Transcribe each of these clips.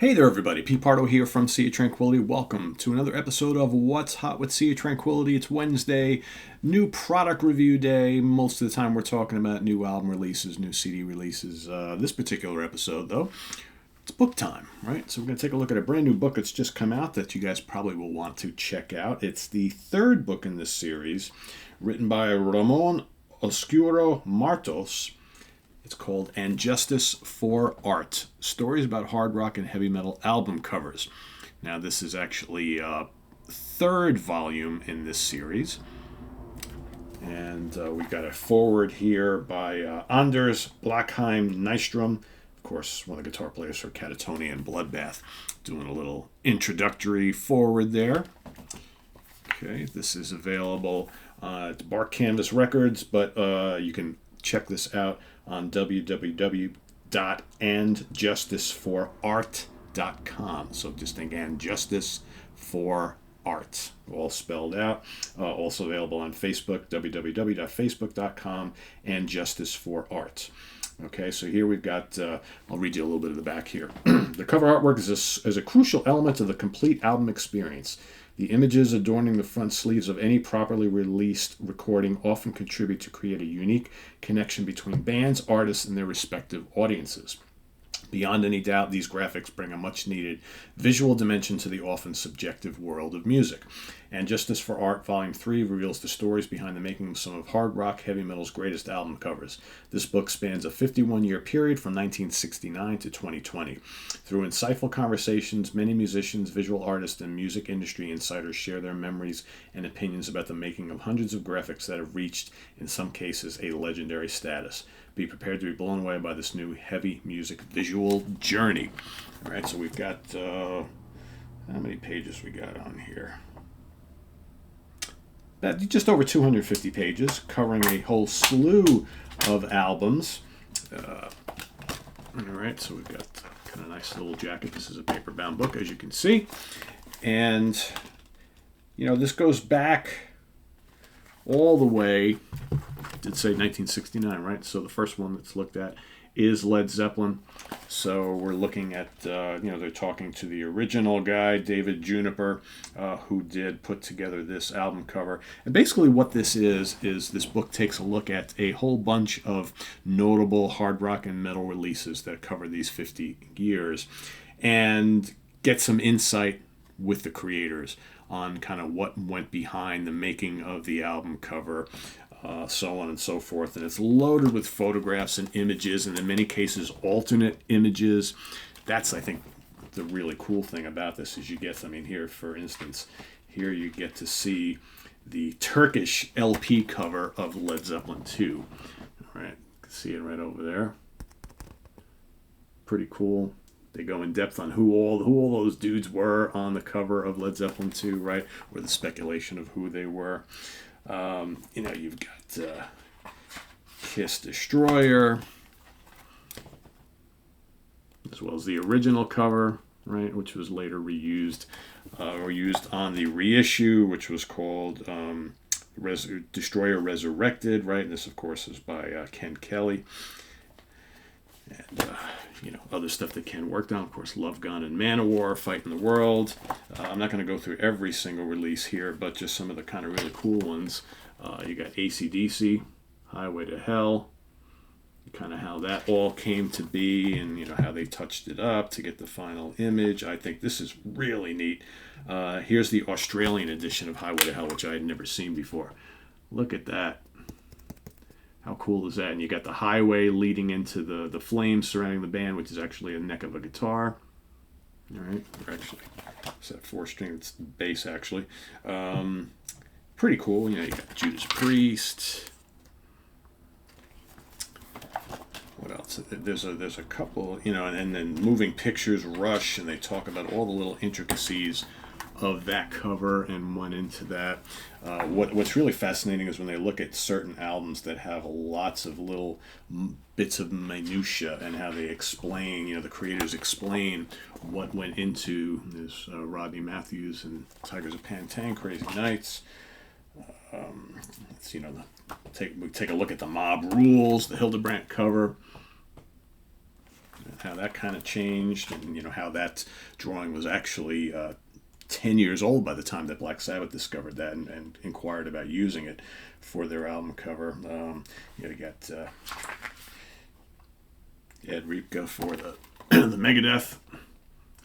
Hey there, everybody. Pete Pardo here from Sea of Tranquility. Welcome to another episode of What's Hot with Sea of Tranquility. It's Wednesday, new product review day. Most of the time, we're talking about new album releases, new CD releases. This particular episode, though, it's book time, right? So we're going to take a look at a brand new book that's just come out that you guys probably will want to check out. It's the third book in this series, written by Ramon Oscuro Martos. It's called And Justice for Art, Stories about Hard Rock and Heavy Metal Album Covers. Now, this is actually a third volume in this series. And we've got a forward here by Anders Blackheim Nystrom, of course, one of the guitar players for Catatonia and Bloodbath, doing a little introductory forward there. Okay, this is available at Bark Canvas Records, but you can check this out on www.andjusticeforart.com. So just think and justice for art, all spelled out. Also available on Facebook, www.facebook.com, and Justice for Art. Okay, so here we've got, I'll read you a little bit of the back here. The cover artwork is a crucial element of the complete album experience. The images adorning the front sleeves of any properly released recording often contribute to create a unique connection between bands, artists, and their respective audiences. Beyond any doubt, these graphics bring a much-needed visual dimension to the often subjective world of music. And Justice for Art, Volume 3, reveals the stories behind the making of some of hard rock heavy metal's greatest album covers. This book spans a 51-year period from 1969 to 2020. Through insightful conversations, many musicians, visual artists, and music industry insiders share their memories and opinions about the making of hundreds of graphics that have reached, in some cases, a legendary status. Be prepared to be blown away by this new heavy music visual journey. All right, so we've got, how many pages we got on here? Just over 250 pages, covering a whole slew of albums. All right, so we've got kind of a nice little jacket. This is a paper-bound book, as you can see. And, you know, this goes back all the way, did say 1969, right? So the first one that's looked at is Led Zeppelin. So we're looking at, they're talking to the original guy, David Juniper, who did put together this album cover. And basically what this is this book takes a look at a whole bunch of notable hard rock and metal releases that cover these 50 years and get some insight with the creators on kind of what went behind the making of the album cover, so on and so forth. And it's loaded with photographs and images, and in many cases alternate images. That's, I think, the really cool thing about this is you get, here, for instance, here you get to see the Turkish LP cover of Led Zeppelin 2. All right, you can see it right over there. Pretty cool. They go in depth on who all those dudes were on the cover of Led Zeppelin 2, right? Or the speculation of who they were. You've got Kiss Destroyer, as well as the original cover, right, which was later reused or used on the reissue, which was called Destroyer Resurrected, right? And this, of course, is by Ken Kelly. And, other stuff that Ken worked on, of course, Love Gun and Manowar, Fighting the World. I'm not going to go through every single release here, but just some of the kind of really cool ones. You got AC/DC, Highway to Hell, kind of how that all came to be and, how they touched it up to get the final image. I think this is really neat. Here's the Australian edition of Highway to Hell, which I had never seen before. Look at that. How cool is that? And you got the highway leading into the flames surrounding the band, which is actually a neck of a guitar. All right, or actually, it's that 4-string bass, actually. Pretty cool. You got Judas Priest. What else? There's a couple, and then Moving Pictures, Rush, and they talk about all the little intricacies of that cover and went into that. What's really fascinating is when they look at certain albums that have lots of little bits of minutia and how they explain, the creators explain what went into this. Rodney Matthews and Tigers of Pantang, Crazy Nights. We take a look at the Mob Rules, the Hildebrandt cover. how that kind of changed, and how that drawing was actually 10 years old by the time that Black Sabbath discovered that and inquired about using it for their album cover. You got Ed Repka for the the Megadeth.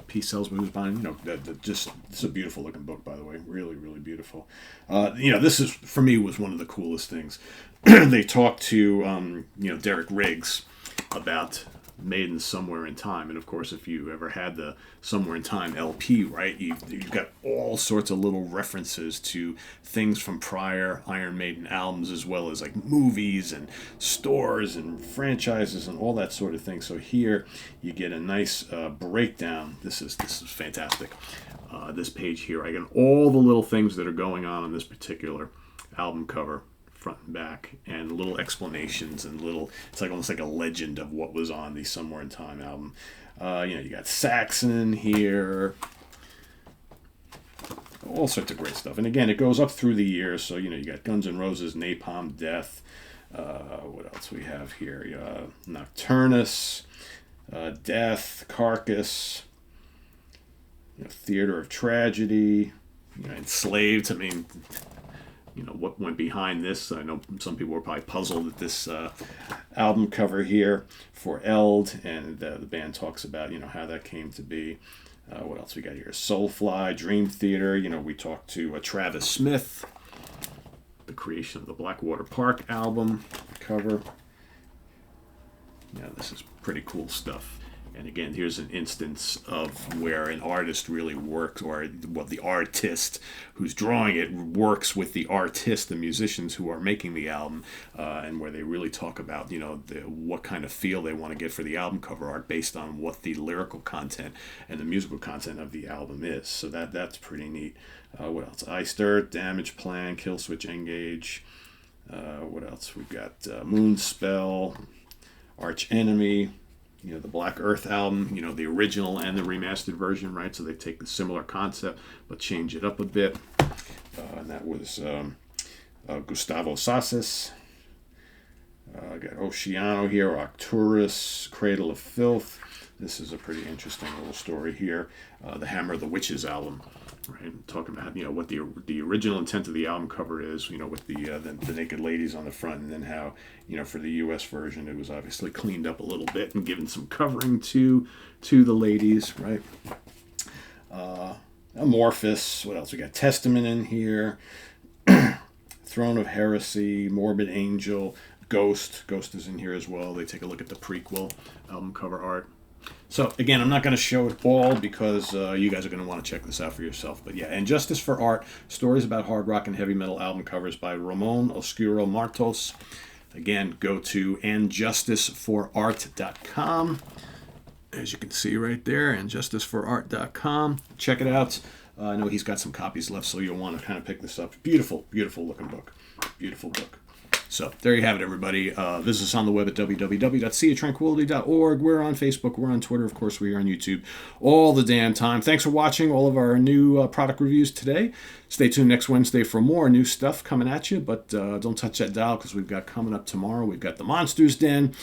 Peace Sells Blues Buying. Just it's a beautiful looking book, by the way. Really, really beautiful. This is, for me, was one of the coolest things. They talked to Derek Riggs about Maiden Somewhere in Time, and of course, if you ever had the Somewhere in Time LP, right, you've got all sorts of little references to things from prior Iron Maiden albums, as well as like movies and stores and franchises and all that sort of thing. So here you get a nice breakdown. This is fantastic. This page here, I get all the little things that are going on this particular album cover, front and back, and little explanations and it's like almost like a legend of what was on the Somewhere in Time album. You got Saxon here, all sorts of great stuff. And again, it goes up through the years. So you got Guns N' Roses, Napalm Death. What else we have here? Nocturnus, Death, Carcass, Theater of Tragedy, Enslaved. I mean, what went behind this. I know some people were probably puzzled at this album cover here for Eld, and the band talks about how that came to be. What else we got here? Soulfly, Dream Theater. We talked to Travis Smith, the creation of the Blackwater Park album cover. This is pretty cool stuff. And again, here's an instance of where an artist really works, or the artist who's drawing it works with the artist, the musicians who are making the album, and where they really talk about, what kind of feel they want to get for the album cover art based on what the lyrical content and the musical content of the album is. So that's pretty neat. What else? Iced Earth, Damage Plan, Killswitch Engage. What else? We've got Moonspell, Arch Enemy. The Black Earth album, the original and the remastered version, right? So they take the similar concept but change it up a bit. And that was Gustavo Sassis. I got Oceano here, Arcturus, Cradle of Filth. This is a pretty interesting little story here. The Hammer of the Witches album, right? Talking about what the original intent of the album cover is, with the naked ladies on the front, and then how for the U.S. version it was obviously cleaned up a little bit and given some covering to the ladies, right? Amorphous. What else we got? Testament in here. Throne of Heresy, Morbid Angel, Ghost. Ghost is in here as well. They take a look at the prequel album cover art. So, again, I'm not going to show it all because you guys are going to want to check this out for yourself. But yeah, And Justice for Art, Stories About Hard Rock and Heavy Metal Album Covers by Ramon Oscuro Martos. Again, go to andjusticeforart.com. As you can see right there, andjusticeforart.com. Check it out. I know he's got some copies left, so you'll want to kind of pick this up. Beautiful, beautiful looking book. Beautiful book. So there you have it, everybody. Visit us on the web at www.seaoftranquility.org. We're on Facebook. We're on Twitter. Of course, we are on YouTube all the damn time. Thanks for watching all of our new product reviews today. Stay tuned next Wednesday for more new stuff coming at you. But don't touch that dial, because we've got coming up tomorrow. We've got The Monsters Den,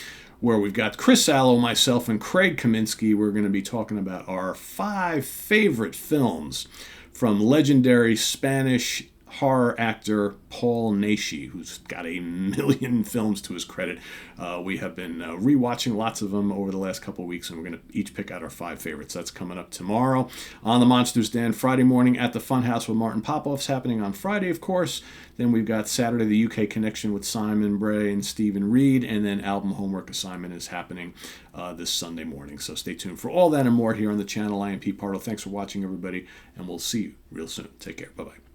where we've got Chris Allo, myself, and Craig Kaminsky. We're going to be talking about our 5 favorite films from legendary Spanish horror actor Paul Naschy, who's got a million films to his credit. We have been rewatching lots of them over the last couple of weeks, and we're going to each pick out our 5 favorites. That's coming up tomorrow on The Monsters Den. Friday morning at the Funhouse with Martin Popoff's happening on Friday, of course. Then we've got Saturday, the UK Connection with Simon Bray and Stephen Reed, and then Album Homework Assignment is happening this Sunday morning. So stay tuned for all that and more here on the channel. I am Pete Pardo. Thanks for watching, everybody, and we'll see you real soon. Take care. Bye-bye.